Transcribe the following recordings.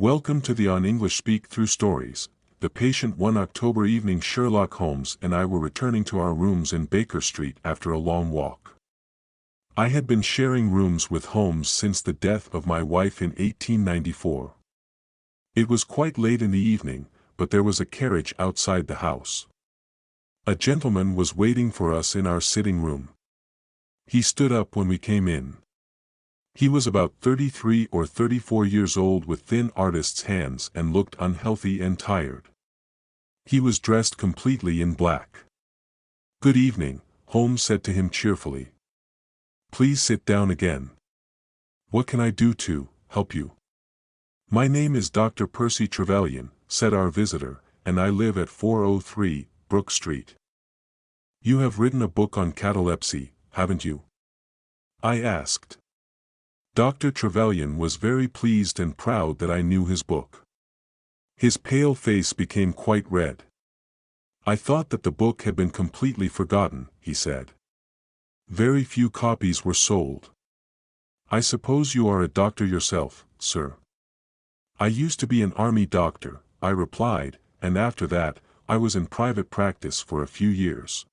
Welcome to the On English Speak Through Stories. The patient one October evening Sherlock Holmes and I were returning to our rooms in Baker Street after a long walk. I had been sharing rooms with Holmes since the death of my wife in 1894. It was quite late in the evening, but there was a carriage outside the house. A gentleman was waiting for us in our sitting room. He stood up when we came in. He was about 33 or 34 years old with thin artist's hands and looked unhealthy and tired. He was dressed completely in black. "Good evening," Holmes said to him cheerfully. "Please sit down again. What can I do to help you?" "My name is Dr. Percy Trevelyan," said our visitor, "and I live at 403 Brook Street." "You have written a book on catalepsy, haven't you?" I asked. Dr. Trevelyan was very pleased and proud that I knew his book. His pale face became quite red. "I thought that the book had been completely forgotten," he said. "Very few copies were sold." "I suppose you are a doctor yourself, sir?" "I used to be an army doctor," I replied, "and after that, I was in private practice for a few years."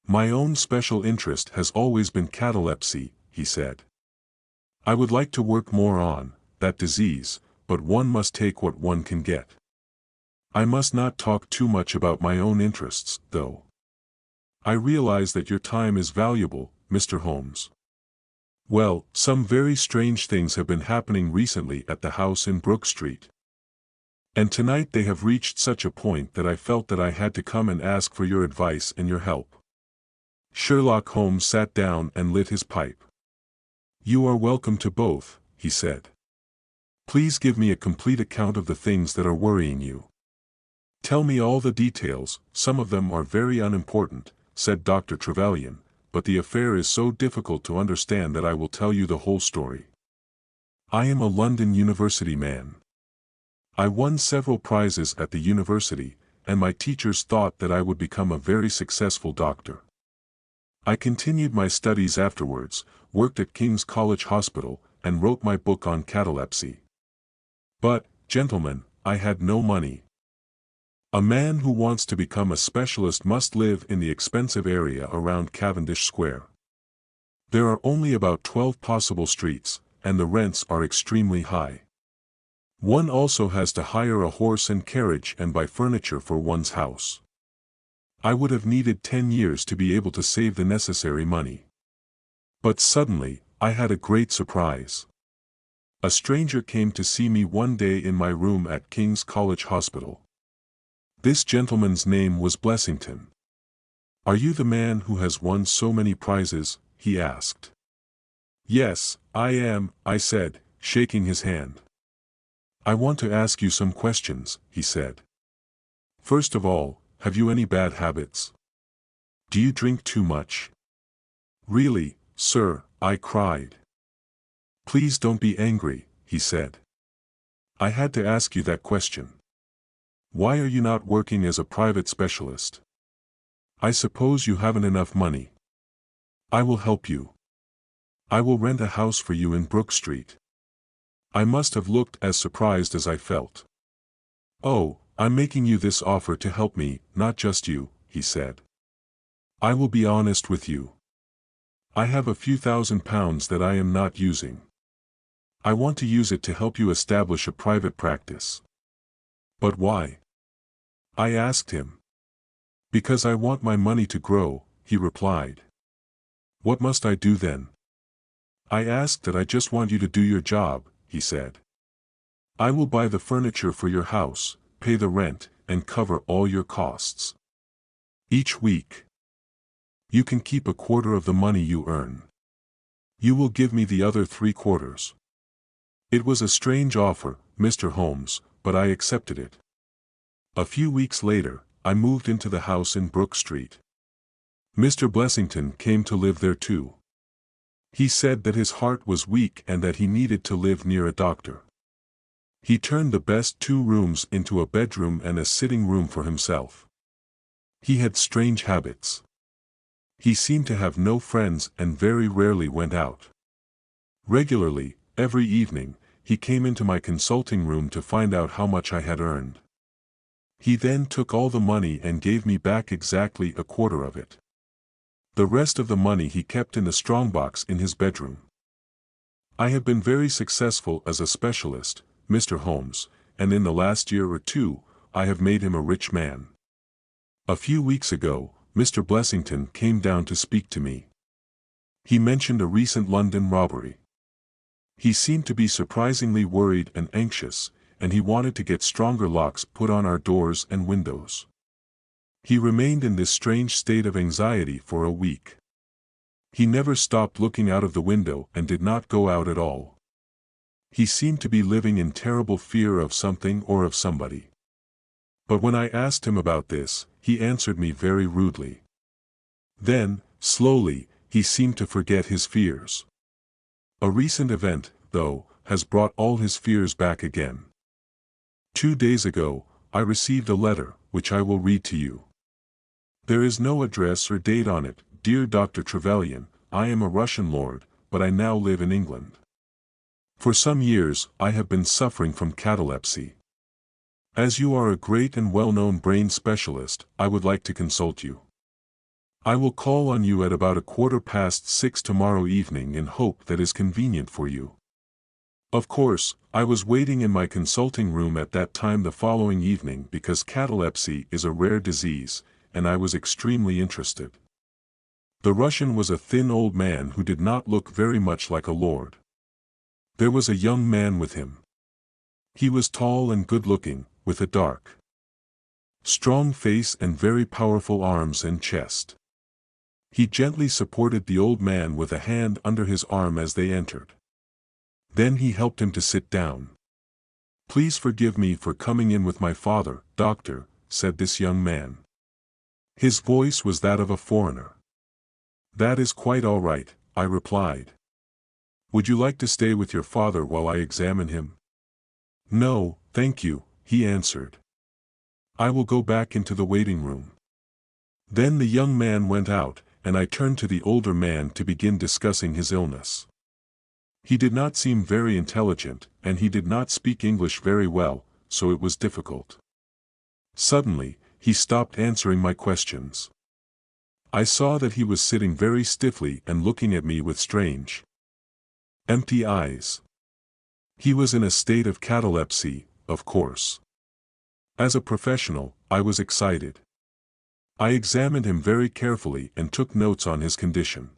"My own special interest has always been catalepsy," he said. "I would like to work more on that disease, but one must take what one can get. I must not talk too much about my own interests, though. I realize that your time is valuable, Mr. Holmes. Well, some very strange things have been happening recently at the house in Brook Street. And tonight they have reached such a point that I felt that I had to come and ask for your advice and your help." Sherlock Holmes sat down and lit his pipe. "You are welcome to both," he said. "Please give me a complete account of the things that are worrying you." "Tell me all the details, some of them are very unimportant," said Dr. Trevelyan, "but the affair is so difficult to understand that I will tell you the whole story. I am a London University man. I won several prizes at the university, and my teachers thought that I would become a very successful doctor. I continued my studies afterwards, worked at King's College Hospital, and wrote my book on catalepsy. But, gentlemen, I had no money. A man who wants to become a specialist must live in the expensive area around Cavendish Square. There are only about 12 possible streets, and the rents are extremely high. One also has to hire a horse and carriage and buy furniture for one's house. I would have needed 10 years to be able to save the necessary money. But suddenly, I had a great surprise. A stranger came to see me one day in my room at King's College Hospital. This gentleman's name was Blessington. "Are you the man who has won so many prizes?" he asked. "Yes, I am," I said, shaking his hand. "I want to ask you some questions," he said. "First of all, have you any bad habits? Do you drink too much?" "Really, sir," I cried. "Please don't be angry," he said. "I had to ask you that question. Why are you not working as a private specialist? I suppose you haven't enough money. I will help you. I will rent a house for you in Brook Street." I must have looked as surprised as I felt. "Oh, I'm making you this offer to help me, not just you," he said. "I will be honest with you. I have a few £1,000s that I am not using. I want to use it to help you establish a private practice." "But why?" I asked him. "Because I want my money to grow," he replied. "What must I do then?" I asked that. "I just want you to do your job," he said. "I will buy the furniture for your house, pay the rent, and cover all your costs. Each week, you can keep a quarter of the money you earn. You will give me the other 3/4. It was a strange offer, Mr. Holmes, but I accepted it. A few weeks later, I moved into the house in Brook Street. Mr. Blessington came to live there too. He said that his heart was weak and that he needed to live near a doctor. He turned the best 2 rooms into a bedroom and a sitting room for himself. He had strange habits. He seemed to have no friends and very rarely went out. Regularly, every evening, he came into my consulting room to find out how much I had earned. He then took all the money and gave me back exactly a quarter of it. The rest of the money he kept in the strongbox in his bedroom. I have been very successful as a specialist, Mr. Holmes, and in the last year or two, I have made him a rich man. A few weeks ago, Mr. Blessington came down to speak to me. He mentioned a recent London robbery. He seemed to be surprisingly worried and anxious, and he wanted to get stronger locks put on our doors and windows. He remained in this strange state of anxiety for a week. He never stopped looking out of the window and did not go out at all. He seemed to be living in terrible fear of something or of somebody. But when I asked him about this, he answered me very rudely. Then, slowly, he seemed to forget his fears. A recent event, though, has brought all his fears back again. 2 days ago, I received a letter, which I will read to you. There is no address or date on it. Dear Dr. Trevelyan, I am a Russian lord, but I now live in England. For some years, I have been suffering from catalepsy. As you are a great and well-known brain specialist, I would like to consult you. I will call on you at about 6:15 tomorrow evening in hope that is convenient for you. Of course, I was waiting in my consulting room at that time the following evening because catalepsy is a rare disease, and I was extremely interested. The Russian was a thin old man who did not look very much like a lord. There was a young man with him. He was tall and good-looking, with a dark, strong face and very powerful arms and chest. He gently supported the old man with a hand under his arm as they entered. Then he helped him to sit down. Please forgive me for coming in with my father, doctor, said this young man. His voice was that of a foreigner. That is quite all right, I replied. Would you like to stay with your father while I examine him? No, thank you, he answered. I will go back into the waiting room. Then the young man went out, and I turned to the older man to begin discussing his illness. He did not seem very intelligent, and he did not speak English very well, so it was difficult. Suddenly, he stopped answering my questions. I saw that he was sitting very stiffly and looking at me with strange, empty eyes. He was in a state of catalepsy, of course. As a professional, I was excited. I examined him very carefully and took notes on his condition.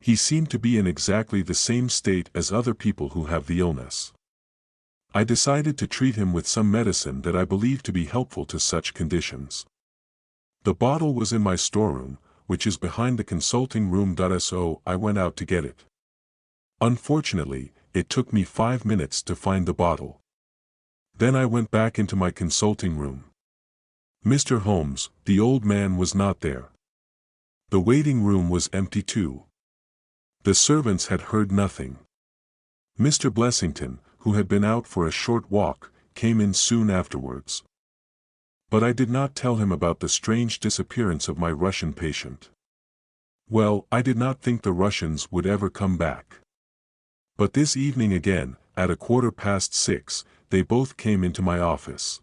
He seemed to be in exactly the same state as other people who have the illness. I decided to treat him with some medicine that I believed to be helpful to such conditions. The bottle was in my storeroom, which is behind the consulting room. So I went out to get it. Unfortunately, it took me 5 minutes to find the bottle. Then I went back into my consulting room. Mr. Holmes, the old man was not there. The waiting room was empty too. The servants had heard nothing. Mr. Blessington, who had been out for a short walk, came in soon afterwards. But I did not tell him about the strange disappearance of my Russian patient. Well, I did not think the Russians would ever come back. But this evening again, at 6:15, they both came into my office.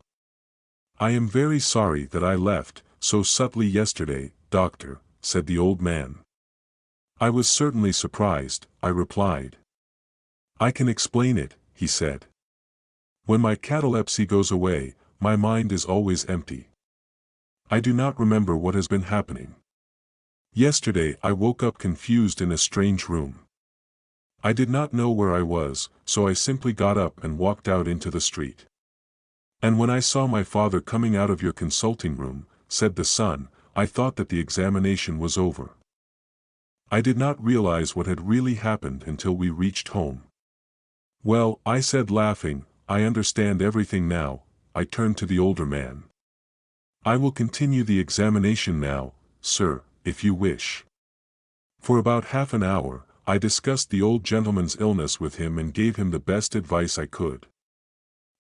I am very sorry that I left so subtly yesterday, doctor, said the old man. I was certainly surprised, I replied. I can explain it, he said. When my catalepsy goes away, my mind is always empty. I do not remember what has been happening. Yesterday I woke up confused in a strange room. I did not know where I was, so I simply got up and walked out into the street. And when I saw my father coming out of your consulting room, said the son, I thought that the examination was over. I did not realize what had really happened until we reached home. Well, I said laughing, I understand everything now. I turned to the older man. I will continue the examination now, sir, if you wish. For about half an hour, I discussed the old gentleman's illness with him and gave him the best advice I could.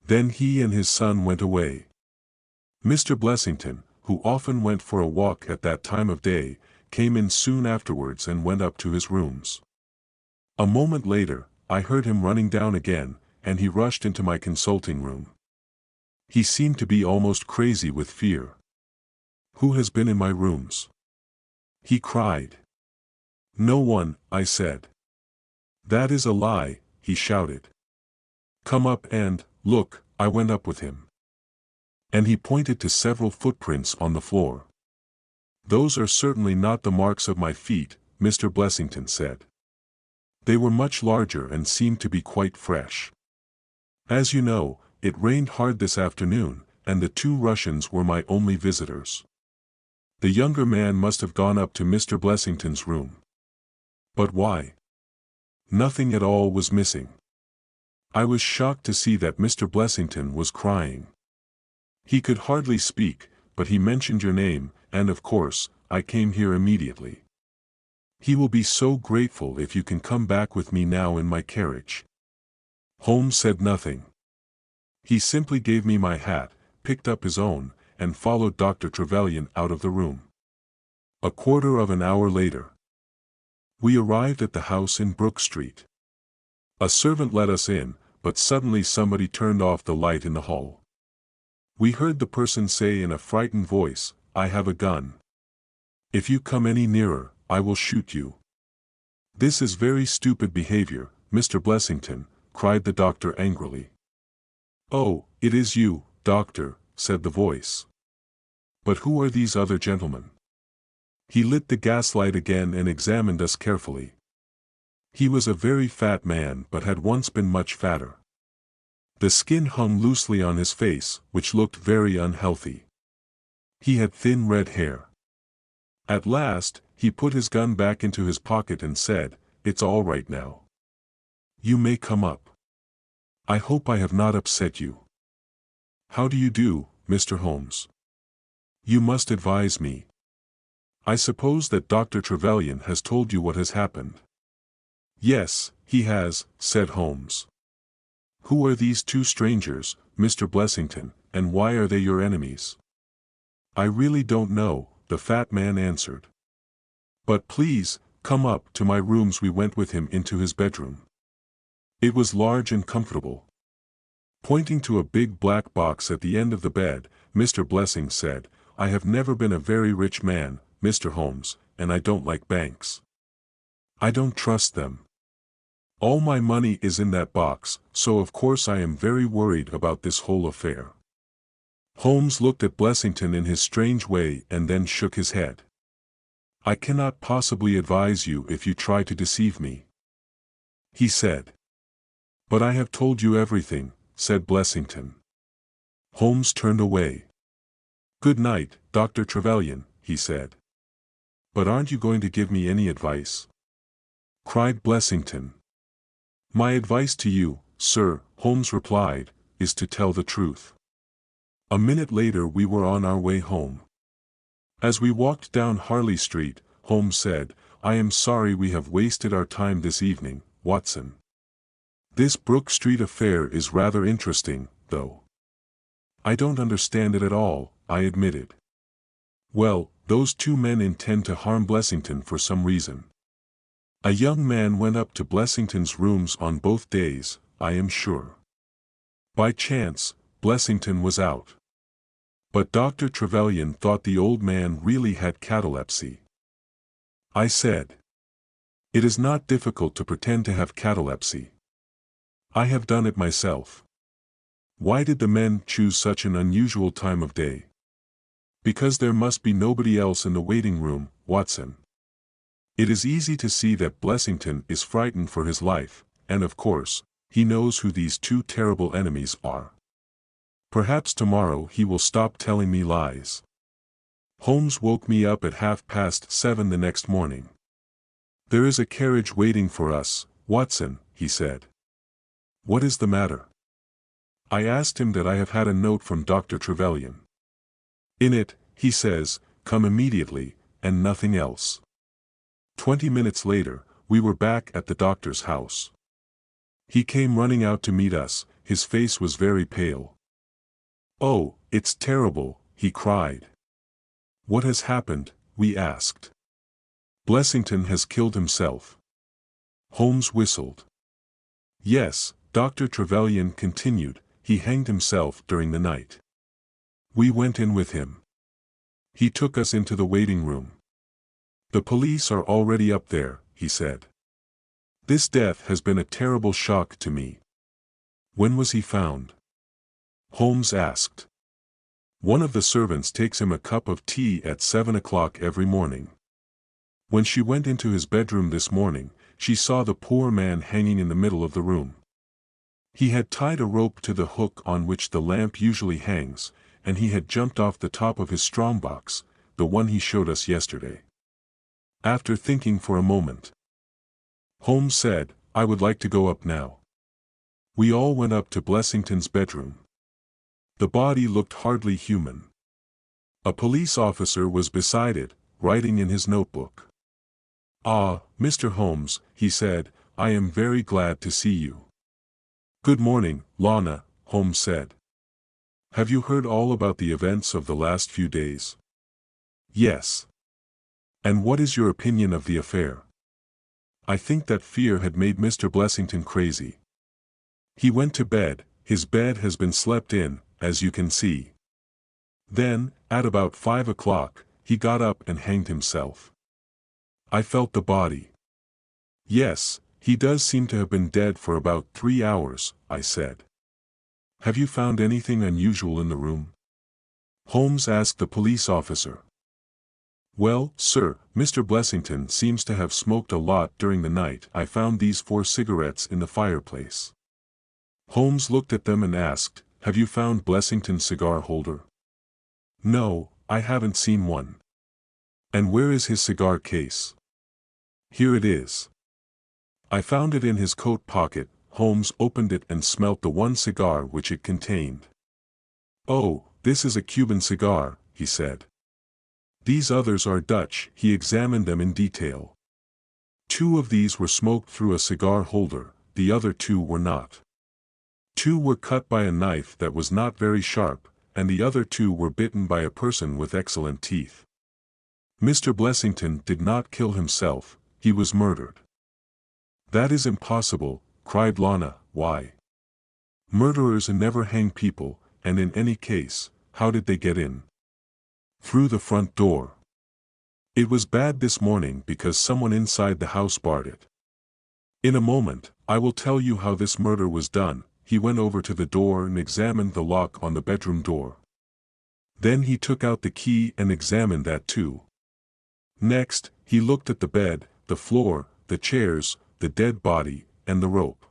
Then he and his son went away. Mr. Blessington, who often went for a walk at that time of day, came in soon afterwards and went up to his rooms. A moment later, I heard him running down again, and he rushed into my consulting room. He seemed to be almost crazy with fear. "Who has been in my rooms?" he cried. "No one," I said. "That is a lie," he shouted. "Come up and look." I went up with him. And he pointed to several footprints on the floor. "Those are certainly not the marks of my feet," Mr. Blessington said. "They were much larger and seemed to be quite fresh. As you know, it rained hard this afternoon, and the two Russians were my only visitors. The younger man must have gone up to Mr. Blessington's room. But why? Nothing at all was missing. I was shocked to see that Mr. Blessington was crying. He could hardly speak, but he mentioned your name, and of course, I came here immediately. He will be so grateful if you can come back with me now in my carriage." Holmes said nothing. He simply gave me my hat, picked up his own, and followed Dr. Trevelyan out of the room. A quarter of an hour later, we arrived at the house in Brook Street. A servant let us in, but suddenly somebody turned off the light in the hall. We heard the person say in a frightened voice, "I have a gun. If you come any nearer, I will shoot you." "This is very stupid behavior, Mr. Blessington," cried the doctor angrily. "Oh, it is you, doctor," said the voice. "But who are these other gentlemen?" He lit the gaslight again and examined us carefully. He was a very fat man but had once been much fatter. The skin hung loosely on his face, which looked very unhealthy. He had thin red hair. At last, he put his gun back into his pocket and said, "It's all right now. You may come up. I hope I have not upset you. How do you do, Mr. Holmes? You must advise me. I suppose that Dr. Trevelyan has told you what has happened." "Yes, he has," said Holmes. "Who are these two strangers, Mr. Blessington, and why are they your enemies?" "I really don't know," the fat man answered. "But please, come up to my rooms." We went with him into his bedroom. It was large and comfortable. Pointing to a big black box at the end of the bed, Mr. Blessing said, "I have never been a very rich man, Mr. Holmes, and I don't like banks. I don't trust them. All my money is in that box, so of course I am very worried about this whole affair." Holmes looked at Blessington in his strange way and then shook his head. "I cannot possibly advise you if you try to deceive me," he said. "But I have told you everything," said Blessington. Holmes turned away. "Good night, Dr. Trevelyan," he said. "But aren't you going to give me any advice?" cried Blessington. "My advice to you, sir," Holmes replied, "is to tell the truth." A minute later we were on our way home. As we walked down Harley Street, Holmes said, "I am sorry we have wasted our time this evening, Watson. This Brook Street affair is rather interesting, though." "I don't understand it at all," I admitted. "Well, those two men intend to harm Blessington for some reason. A young man went up to Blessington's rooms on both days, I am sure. By chance, Blessington was out. But Dr. Trevelyan thought the old man really had catalepsy." I said, "It is not difficult to pretend to have catalepsy. I have done it myself." "Why did the men choose such an unusual time of day?" "Because there must be nobody else in the waiting room, Watson. It is easy to see that Blessington is frightened for his life, and of course, he knows who these two terrible enemies are. Perhaps tomorrow he will stop telling me lies." Holmes woke me up at 7:30 the next morning. "There is a carriage waiting for us, Watson," he said. "What is the matter?" I asked him that I have had a note from Dr. Trevelyan. "In it, he says, 'Come immediately,' and nothing else." 20 minutes later, we were back at the doctor's house. He came running out to meet us, his face was very pale. "Oh, it's terrible," he cried. "What has happened?" we asked. "Blessington has killed himself." Holmes whistled. "Yes, Dr. Trevelyan continued, he hanged himself during the night. We went in with him. He took us into the waiting room. The police are already up there, he said. This death has been a terrible shock to me. When was he found? Holmes asked. One of the servants takes him a cup of tea at 7 o'clock every morning. When she went into his bedroom this morning, she saw the poor man hanging in the middle of the room. He had tied a rope to the hook on which the lamp usually hangs, and he had jumped off the top of his strongbox, the one he showed us yesterday. After thinking for a moment, Holmes said, I would like to go up now. We all went up to Blessington's bedroom. The body looked hardly human. A police officer was beside it, writing in his notebook. Ah, Mr. Holmes, he said, I am very glad to see you. Good morning, Lana, Holmes said. Have you heard all about the events of the last few days? Yes. And what is your opinion of the affair? I think that fear had made Mr. Blessington crazy. He went to bed, his bed has been slept in, as you can see. Then, at about 5 o'clock, he got up and hanged himself. I felt the body. Yes, he does seem to have been dead for about 3 hours, I said. Have you found anything unusual in the room? Holmes asked the police officer. Well, sir, Mr. Blessington seems to have smoked a lot during the night. I found these 4 cigarettes in the fireplace. Holmes looked at them and asked, Have you found Blessington's cigar holder? No, I haven't seen one. And where is his cigar case? Here it is. I found it in his coat pocket. Holmes opened it and smelt the one cigar which it contained. Oh, this is a Cuban cigar, he said. These others are Dutch. He examined them in detail. 2 of these were smoked through a cigar holder, the other 2 were not. 2 were cut by a knife that was not very sharp, and the other 2 were bitten by a person with excellent teeth. Mr. Blessington did not kill himself, he was murdered. That is impossible, cried Lana. Why? Murderers never hang people, and in any case, how did they get in? Through the front door. It was bad this morning because someone inside the house barred it. In a moment, I will tell you how this murder was done. He went over to the door and examined the lock on the bedroom door. Then he took out the key and examined that too. Next, he looked at the bed, the floor, the chairs, the dead body, and the rope.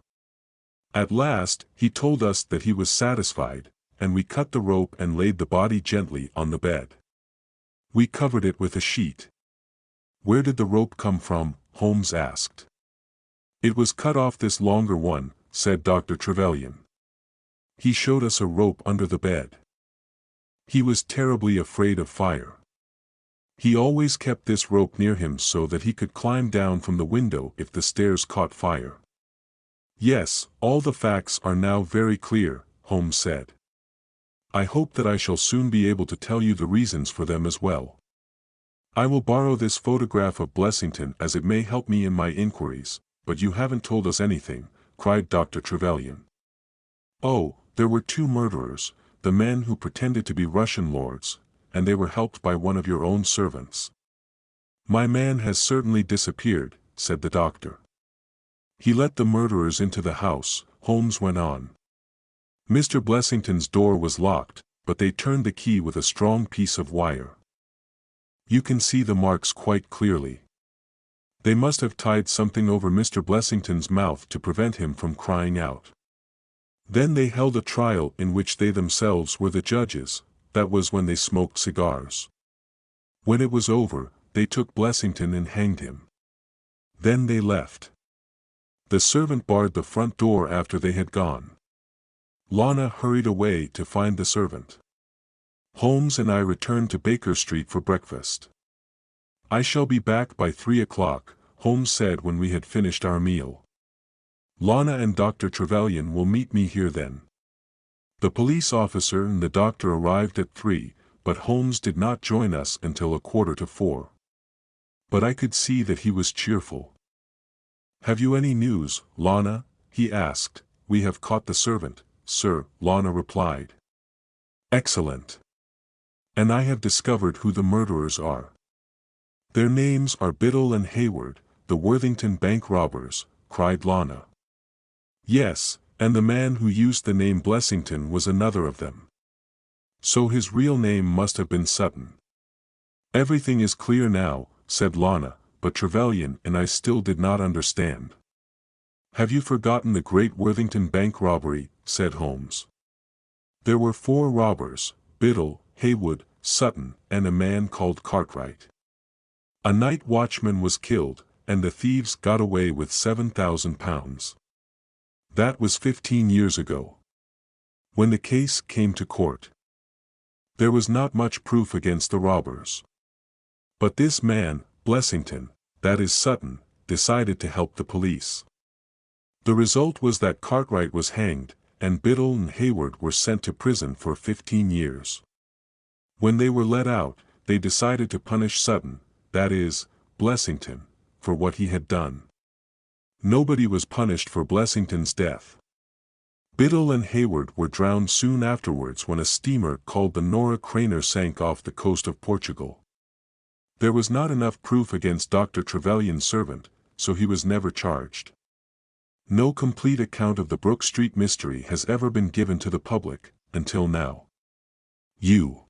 At last, he told us that he was satisfied, and we cut the rope and laid the body gently on the bed. We covered it with a sheet. Where did the rope come from? Holmes asked. It was cut off this longer one, said Dr. Trevelyan. He showed us a rope under the bed. He was terribly afraid of fire. He always kept this rope near him so that he could climb down from the window if the stairs caught fire. Yes, all the facts are now very clear, Holmes said. I hope that I shall soon be able to tell you the reasons for them as well. I will borrow this photograph of Blessington as it may help me in my inquiries, but you haven't told us anything, cried Dr. Trevelyan. Oh, there were 2 murderers, the men who pretended to be Russian lords, and they were helped by one of your own servants. My man has certainly disappeared, said the doctor. He let the murderers into the house, Holmes went on. Mr. Blessington's door was locked, but they turned the key with a strong piece of wire. You can see the marks quite clearly. They must have tied something over Mr. Blessington's mouth to prevent him from crying out. Then they held a trial in which they themselves were the judges. That was when they smoked cigars. When it was over, they took Blessington and hanged him. Then they left. The servant barred the front door after they had gone. Lana hurried away to find the servant. Holmes and I returned to Baker Street for breakfast. I shall be back by 3 o'clock, Holmes said when we had finished our meal. Lana and Dr. Trevelyan will meet me here then. The police officer and the doctor arrived at 3, but Holmes did not join us until 3:45. But I could see that he was cheerful. Have you any news, Lana? He asked, we have caught the servant, sir, Lana replied. Excellent. And I have discovered who the murderers are. Their names are Biddle and Hayward, the Worthington bank robbers, cried Lana. Yes, and the man who used the name Blessington was another of them. So his real name must have been Sutton. Everything is clear now, said Lana, but Trevelyan and I still did not understand. Have you forgotten the great Worthington bank robbery, said Holmes. There were 4 robbers, Biddle, Haywood, Sutton, and a man called Cartwright. A night watchman was killed, and the thieves got away with £7,000. That was 15 years ago. When the case came to court, there was not much proof against the robbers. But this man, Blessington, that is Sutton, decided to help the police. The result was that Cartwright was hanged, and Biddle and Hayward were sent to prison for 15 years. When they were let out, they decided to punish Sutton, that is, Blessington, for what he had done. Nobody was punished for Blessington's death. Biddle and Hayward were drowned soon afterwards when a steamer called the Nora Craner sank off the coast of Portugal. There was not enough proof against Dr. Trevelyan's servant, so he was never charged. No complete account of the Brook Street mystery has ever been given to the public, until now. You